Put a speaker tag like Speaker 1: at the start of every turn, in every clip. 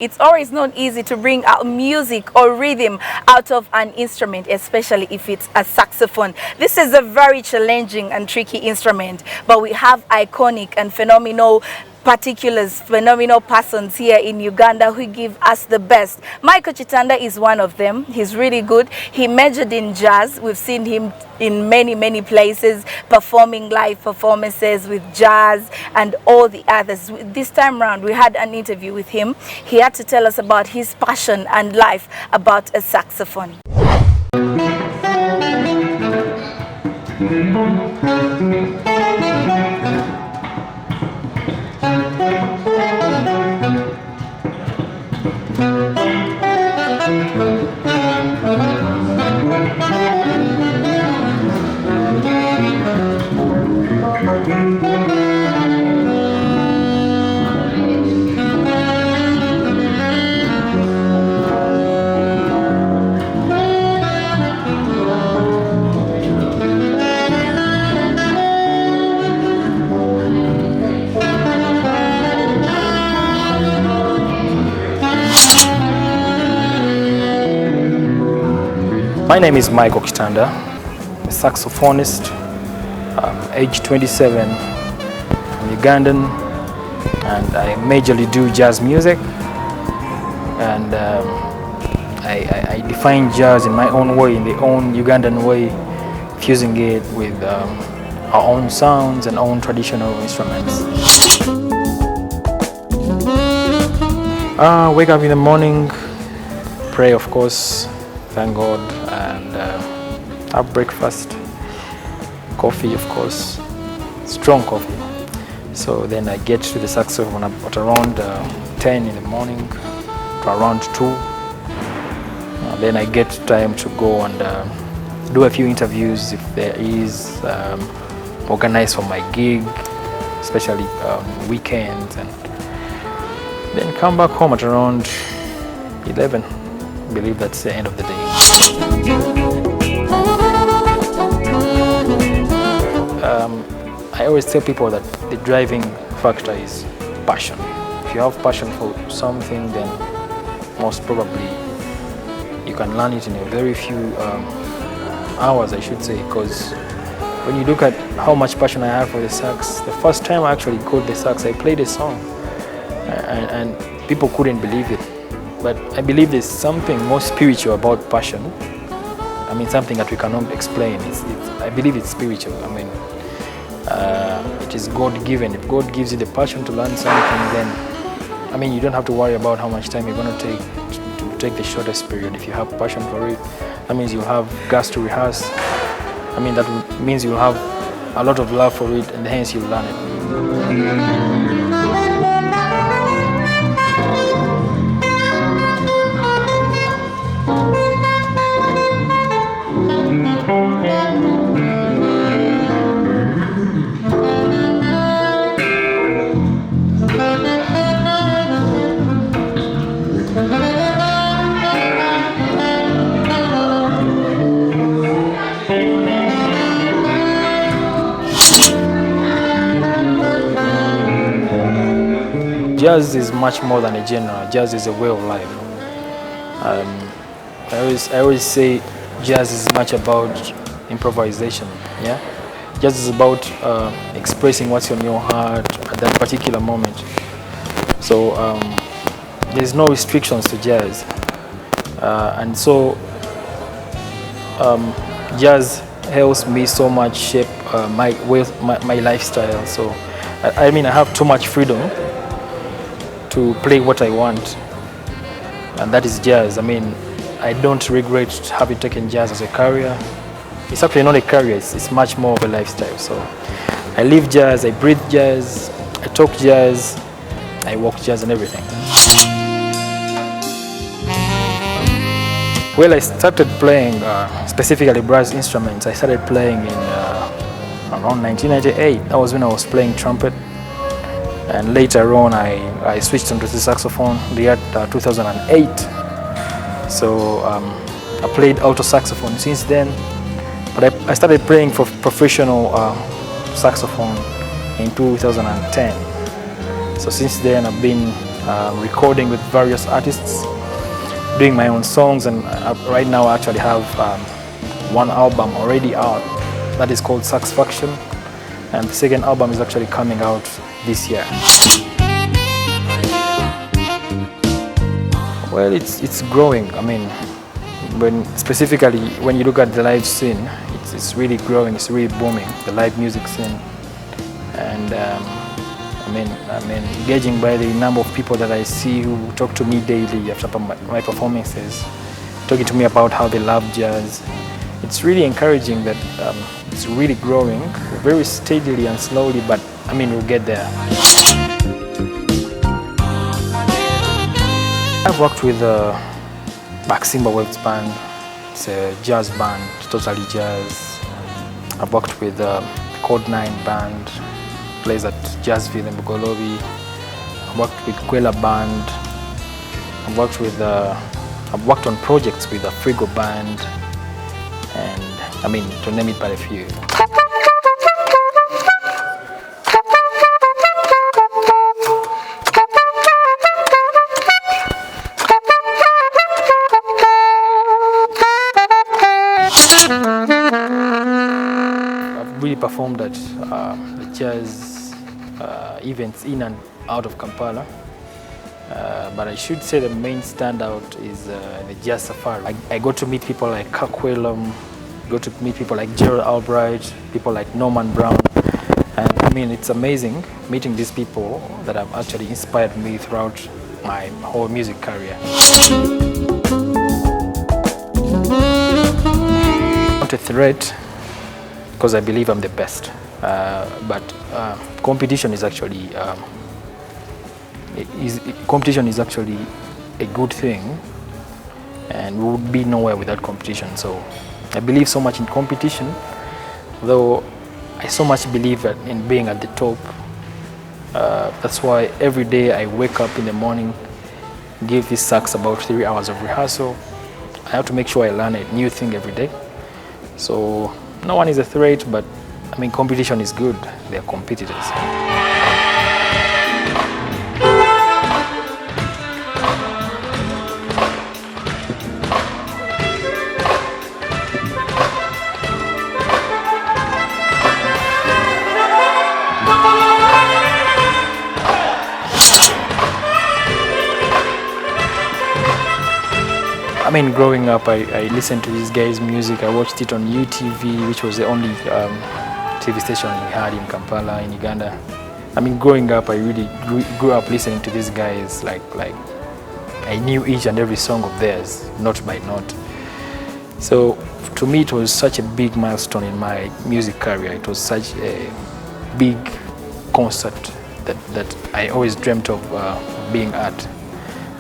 Speaker 1: It's always not easy to bring out music or rhythm out of an instrument, especially if it's a saxophone. This is a very challenging and tricky instrument, but we have iconic and phenomenal persons here in Uganda who give us the best. Micheal Kitanda is one of them. He's really good. He majored in jazz. We've seen him in many places performing live performances with jazz and all the others. This time around we had an interview with him. He had to tell us about his passion and life about a saxophone.
Speaker 2: My name is Micheal Kitanda, a saxophonist, age 27, I'm Ugandan, and I majorly do jazz music. And I define jazz in my own way, in the own Ugandan way, fusing it with our own sounds and own traditional instruments. Wake up in the morning, pray of course, thank God, and have breakfast, coffee of course, strong coffee. So then I get to the saxophone at around 10 in the morning to around 2. Then I get time to go and do a few interviews if there is, organize for my gig, especially weekends, and then come back home at around 11. I believe that's the end of the day. I always tell people that the driving factor is passion. If you have passion for something, then most probably you can learn it in a very few hours, I should say, because when you look at how much passion I have for the sax, the first time I actually caught the sax, I played a song and people couldn't believe it. But I believe there's something more spiritual about passion. I mean, something that we cannot explain. I believe it's spiritual. I mean, it is God-given. If God gives you the passion to learn something, then, I mean, you don't have to worry about how much time you're going to take to take the shortest period. If you have passion for it, that means you'll have gas to rehearse. I mean, that means you'll have a lot of love for it, and hence you'll learn it. Jazz is much more than a genre. Jazz is a way of life. I always say jazz is much about improvisation. Yeah, jazz is about expressing what's on your heart at that particular moment. So there's no restrictions to jazz, and so jazz helps me so much shape my lifestyle. So I mean, I have too much freedom to play what I want, and that is jazz. I mean, I don't regret having taken jazz as a career. It's actually not a career, it's much more of a lifestyle. So I live jazz, I breathe jazz, I talk jazz, I walk jazz and everything. Well, I started playing specifically brass instruments. I started playing in around 1998. That was when I was playing trumpet. And later on, I switched onto the saxophone in the year 2008. So I played alto saxophone since then, but I started playing for professional saxophone in 2010. So since then, I've been recording with various artists, doing my own songs, and right now I actually have one album already out that is called Saxfaction, and the second album is actually coming out this year. Well, it's growing. I mean, specifically when you look at the live scene, it's really growing, it's really booming, the live music scene. And I mean, engaging by the number of people that I see who talk to me daily after my performances, talking to me about how they love jazz. It's really encouraging that it's really growing, very steadily and slowly, but I mean, we'll get there. I've worked with Maximba Waves Band. It's a jazz band, totally jazz. I've worked with Code 9 Band, plays at Jazzville in Bugolobi. I've worked with Qwela Band. I've worked on projects with the Frigo Band, and I mean, to name it but a few. Performed at the jazz events in and out of Kampala, but I should say the main standout is the Jazz Safari. I got to meet people like Kirk Whalum, got to meet people like Gerald Albright, people like Norman Brown, and I mean, it's amazing meeting these people that have actually inspired me throughout my whole music career. Not a threat, because I believe I'm the best, but competition is actually a good thing, and we would be nowhere without competition. So I believe so much in competition, though I so much believe in being at the top. That's why every day I wake up in the morning, give this sax about 3 hours of rehearsal. I have to make sure I learn a new thing every day. So no one is a threat, but I mean, competition is good. They are competitors. I mean, growing up, I listened to these guys' music. I watched it on UTV, which was the only TV station we had in Kampala, in Uganda. I mean, growing up, I really grew up listening to these guys. Like I knew each and every song of theirs, note by note. So to me, it was such a big milestone in my music career. It was such a big concert that I always dreamt of being at.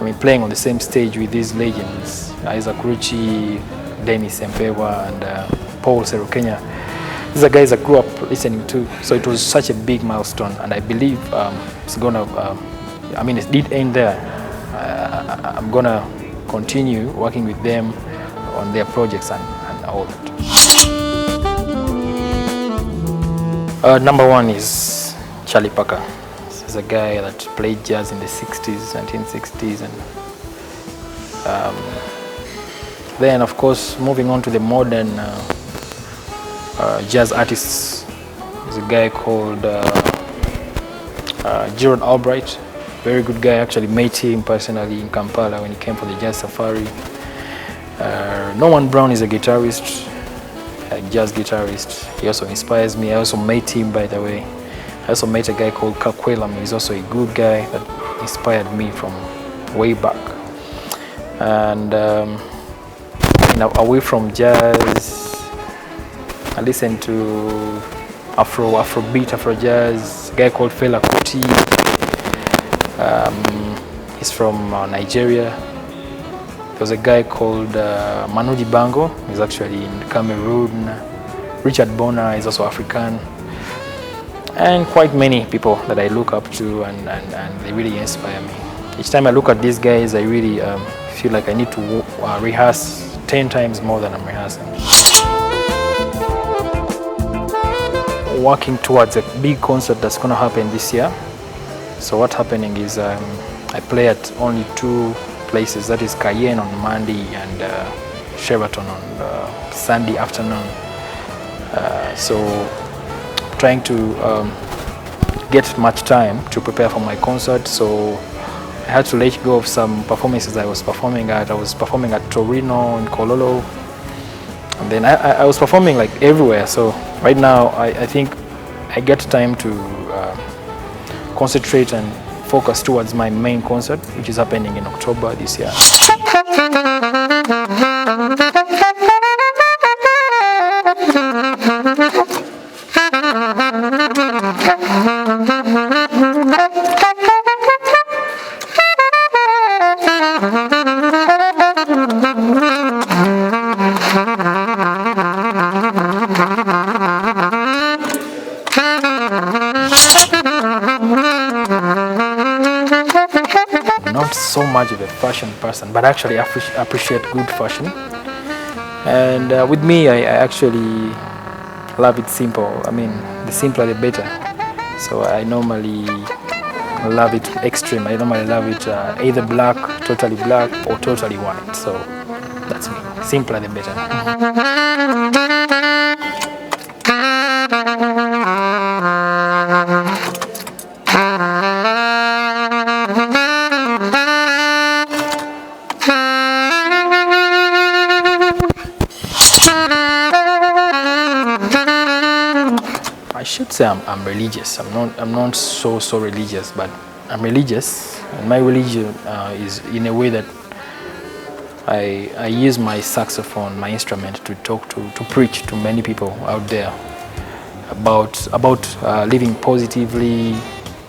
Speaker 2: I mean, playing on the same stage with these legends, Isaac Ruchi, Dennis Mpewa, and Paul Serukenya. These are guys I grew up listening to, so it was such a big milestone, and I believe it's gonna, I mean, it did end there. I'm gonna continue working with them on their projects and all that. Number one is Charlie Parker. He's a guy that played jazz in the 60s, 1960s, and then of course moving on to the modern jazz artists. There's a guy called Gerald Albright, very good guy. Actually met him personally in Kampala when he came for the Jazz Safari. Norman Brown is a guitarist, a jazz guitarist. He also inspires me. I also met him, by the way. I also met a guy called Kirk Whalum. He's also a good guy that inspired me from way back. And away from jazz, I listen to Afrobeat, Afro jazz. A guy called Fela Kuti. He's from Nigeria. There's a guy called Manu Dibango. He's actually in Cameroon. Richard Bona is also African. And quite many people that I look up to, and they really inspire me. Each time I look at these guys, I really feel like I need to rehearse 10 times more than I'm rehearsing. Working towards a big concert that's going to happen this year. So what's happening is I play at only 2 places, that is Cayenne on Monday and Sheraton on Sunday afternoon. So trying to get much time to prepare for my concert, so I had to let go of some performances I was performing at. I was performing at Torino and Kololo, and then I was performing like everywhere. So right now I think I get time to concentrate and focus towards my main concert, which is happening in October this year. Not so much of a fashion person, but actually appreciate good fashion. And with me, I actually love it simple. I mean, the simpler the better. So I normally love it extreme. I normally love it either black, totally black, or totally white. So that's me. Simpler the better. I should say I'm religious. I'm not so religious, but I'm religious, and my religion is in a way that I use my saxophone, my instrument, to talk to preach to many people out there about living positively.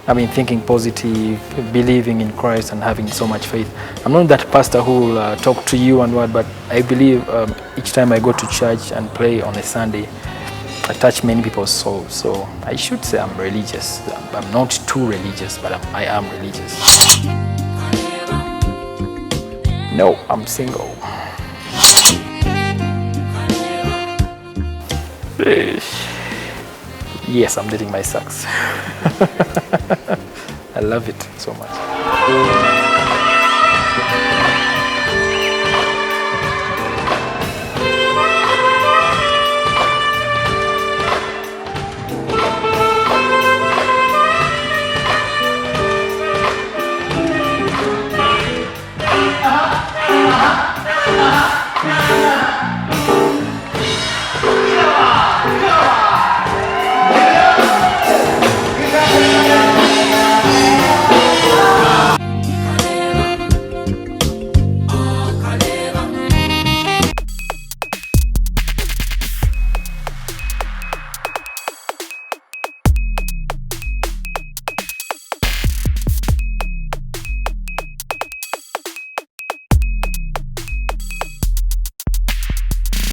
Speaker 2: I mean, thinking positive, believing in Christ, and having so much faith. I'm not that pastor who will talk to you and what, but I believe each time I go to church and play on a Sunday, I touch many people's souls. So I should say I'm religious. I'm not too religious, but I am religious. No, I'm single. Yes, I'm dating my sax. I love it so much.